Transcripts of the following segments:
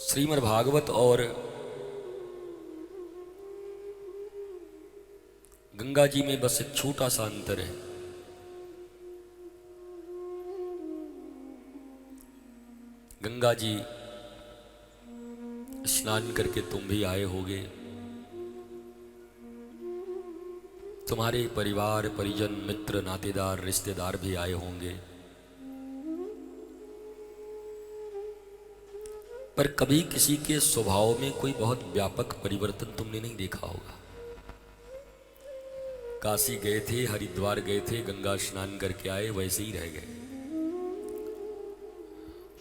श्रीमद् भागवत और गंगा जी में बस एक छोटा सा अंतर है। गंगा जी स्नान करके तुम भी आए होगे, तुम्हारे परिवार परिजन मित्र नातेदार रिश्तेदार भी आए होंगे, पर कभी किसी के स्वभाव में कोई बहुत व्यापक परिवर्तन तुमने नहीं देखा होगा। काशी गए थे, हरिद्वार गए थे, गंगा स्नान करके आए, वैसे ही रह गए।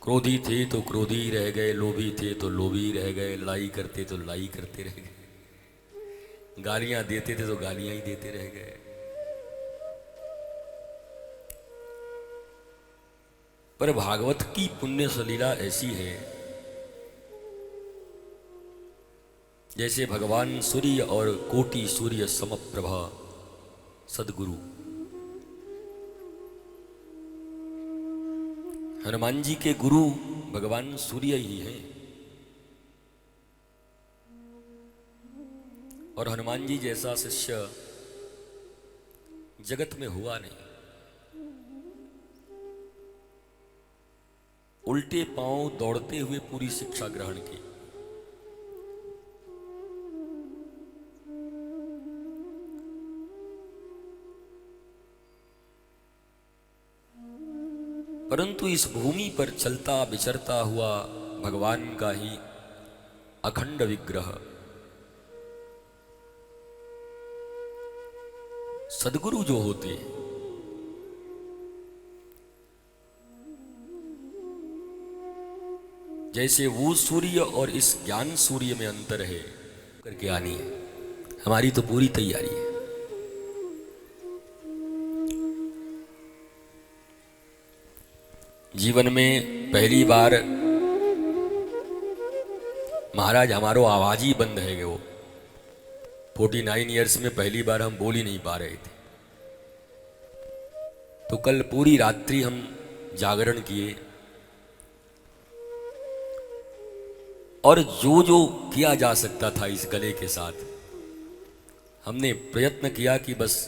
क्रोधी थे तो क्रोधी रह गए, लोभी थे तो लोभी रह गए, लड़ाई करते तो लड़ाई करते रह गए, गालियां देते थे तो गालियां ही देते रह गए। पर भागवत की पुण्य सलीला ऐसी है, जैसे भगवान सूर्य और कोटि सूर्य समप्रभा सदगुरु हनुमान जी के गुरु भगवान सूर्य ही हैं, और हनुमान जी जैसा शिष्य जगत में हुआ नहीं। उल्टे पांव दौड़ते हुए पूरी शिक्षा ग्रहण की। परंतु इस भूमि पर चलता विचरता हुआ भगवान का ही अखंड विग्रह सदगुरु जो होते हैं, जैसे वो सूर्य और इस ज्ञान सूर्य में अंतर है, करके आनी है। हमारी तो पूरी तैयारी है। जीवन में पहली बार महाराज हमारो आवाज ही बंद है। वो 49 इयर्स में पहली बार हम बोल ही नहीं पा रहे थे। तो कल पूरी रात्रि हम जागरण किए और जो जो किया जा सकता था इस गले के साथ हमने प्रयत्न किया कि बस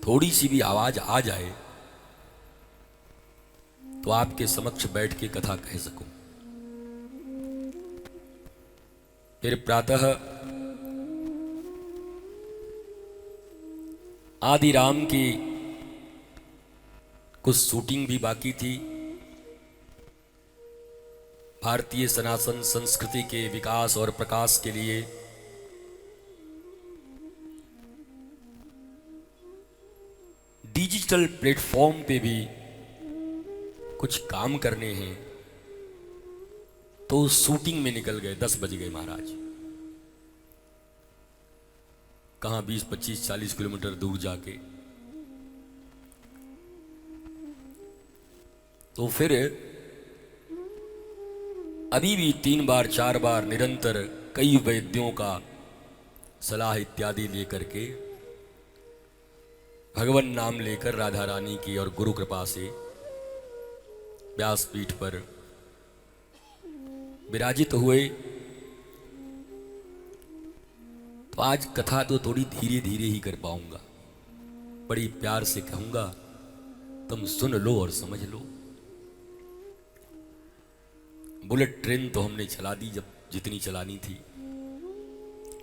थोड़ी सी भी आवाज आ जाए तो आपके समक्ष बैठ के कथा कह सकूं। फिर प्रातः आदि राम की कुछ शूटिंग भी बाकी थी। भारतीय सनातन संस्कृति के विकास और प्रकाश के लिए डिजिटल प्लेटफॉर्म पे भी कुछ काम करने हैं, तो शूटिंग में निकल गए। 10 बज गए महाराज। कहां 20, 25, 40 किलोमीटर दूर जाके। तो फिर अभी भी 3 बार 4 बार निरंतर कई वैद्यों का सलाह इत्यादि लेकर के भगवान नाम लेकर राधा रानी की और गुरु कृपा से व्यासपीठ पर विराजित हुए। तो आज कथा तो थोड़ी धीरे धीरे ही कर पाऊंगा, बड़ी प्यार से कहूंगा, तुम सुन लो और समझ लो। बुलेट ट्रेन तो हमने चला दी जब जितनी चलानी थी।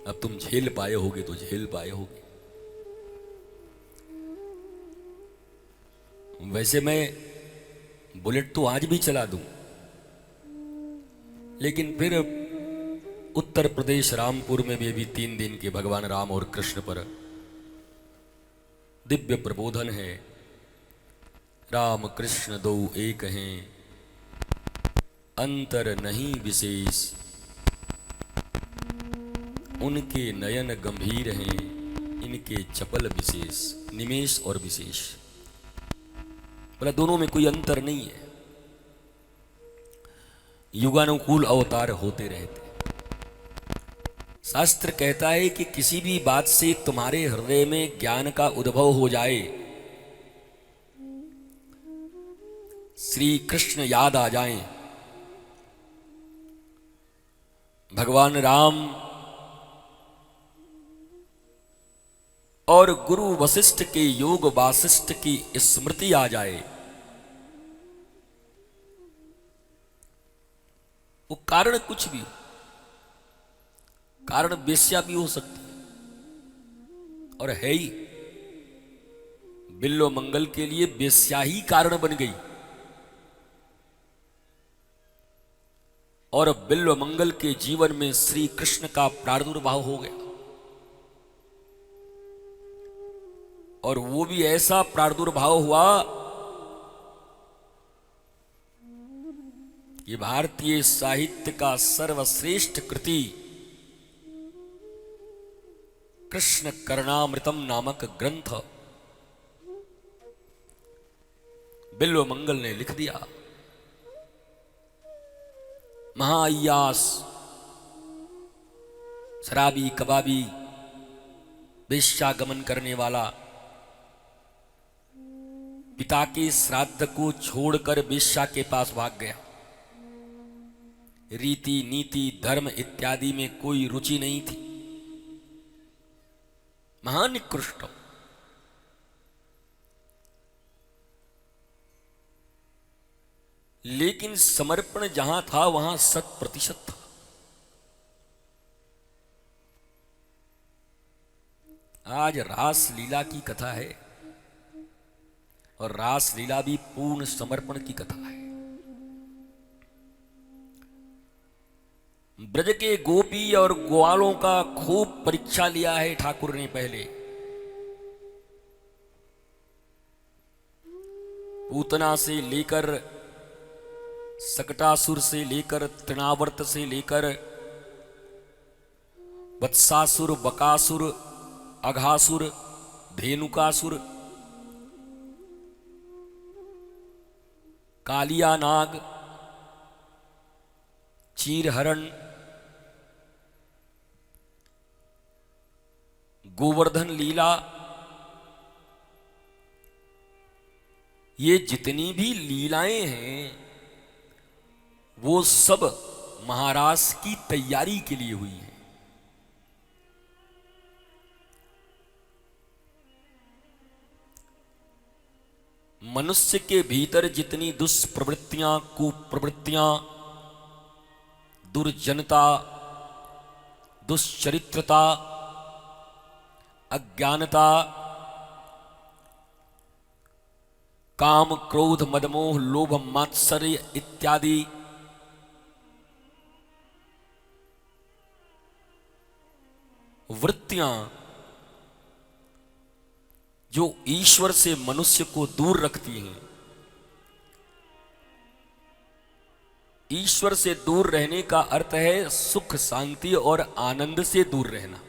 अब तुम झेल पाए होगे तो झेल पाए होगे। वैसे मैं बुलेट तो आज भी चला दूं, लेकिन फिर उत्तर प्रदेश रामपुर में भी अभी 3 दिन के भगवान राम और कृष्ण पर दिव्य प्रबोधन है। राम कृष्ण दो एक हैं, अंतर नहीं विशेष, उनके नयन गंभीर हैं, इनके चपल विशेष। निमेष और विशेष, बोला दोनों में कोई अंतर नहीं है। युगानुकूल अवतार होते रहते। शास्त्र कहता है कि किसी भी बात से तुम्हारे हृदय में ज्ञान का उद्भव हो जाए, श्री कृष्ण याद आ जाएं, भगवान राम और गुरु वशिष्ठ के योग वासिष्ठ की स्मृति आ जाए, वो कारण कुछ भी हो, कारण वेश्या भी हो सकती है और है ही। बिल्व मंगल के लिए वेश्या ही कारण बन गई और बिल्व मंगल के जीवन में श्री कृष्ण का प्रादुर्भाव हो गया और वो भी ऐसा प्रादुर्भाव हुआ कि भारतीय साहित्य का सर्वश्रेष्ठ कृति कृष्ण करणामृतम नामक ग्रंथ बिल्व मंगल ने लिख दिया। महाअय्यास, शराबी कबाबी वेश्यागमन करने वाला, पिता के श्राद्ध को छोड़कर वेश्या के पास भाग गया। रीति नीति धर्म इत्यादि में कोई रुचि नहीं थी। महानिकृष्ट, लेकिन समर्पण जहां था वहां 100% था। आज रास लीला की कथा है और रास लीला भी पूर्ण समर्पण की कथा है। ब्रज के गोपी और ग्वालों का खूब परीक्षा लिया है ठाकुर ने पहले। पूतना से लेकर, सकटासुर से लेकर, तृणावर्त से लेकर, वत्सासुर, बकासुर, अघासुर, धेनुकासुर, कालिया नाग, चीरहरण, गोवर्धन लीला, ये जितनी भी लीलाएं हैं वो सब महाराज की तैयारी के लिए हुई है। मनुष्य के भीतर जितनी दुष्प्रवृत्तियां, कुप्रवृत्तियां, दुर्जनता, दुश्चरित्रता, अज्ञानता, काम क्रोध मदमोह लोभ मात्सर्य इत्यादि वृत्तियां जो ईश्वर से मनुष्य को दूर रखती हैं, ईश्वर से दूर रहने का अर्थ है सुख शांति और आनंद से दूर रहना।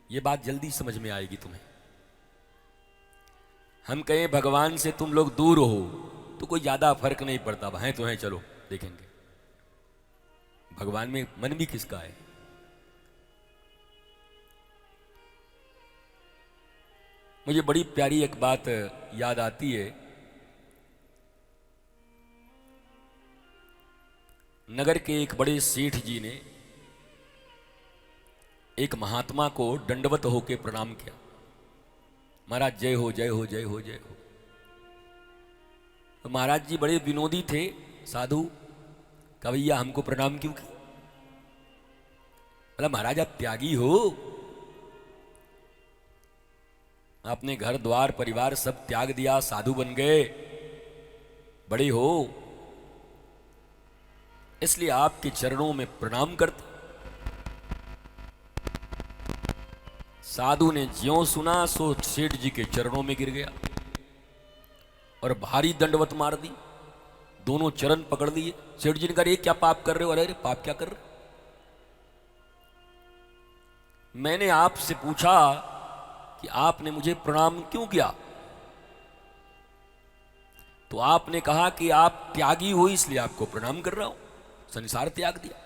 यह बात जल्दी समझ में आएगी तुम्हें। हम कहें भगवान से तुम लोग दूर हो तो कोई ज्यादा फर्क नहीं पड़ता, हैं तो हैं, चलो देखेंगे भगवान में मन भी किसका है। मुझे बड़ी प्यारी एक बात याद आती है। नगर के एक बड़े सेठ जी ने एक महात्मा को दंडवत होकर प्रणाम किया। महाराज जय हो जय हो जय हो जय हो। तो महाराज जी बड़े विनोदी थे, साधु। कहा भैया हमको प्रणाम क्यों किया? बोला महाराज आप त्यागी हो, आपने घर द्वार परिवार सब त्याग दिया, साधु बन गए, बड़े हो, इसलिए आपके चरणों में प्रणाम करते। साधु ने ज्यों सुना सो सेठ जी के चरणों में गिर गया और भारी दंडवत मार दी। दोनों चरण पकड़ लिए। सेठ जी ने कहा, क्या पाप कर रहे हो? अरे पाप क्या कर रहे हो? मैंने आपसे पूछा कि आपने मुझे प्रणाम क्यों किया, तो आपने कहा कि आप त्यागी हो इसलिए आपको प्रणाम कर रहा हूं, संसार त्याग दिया।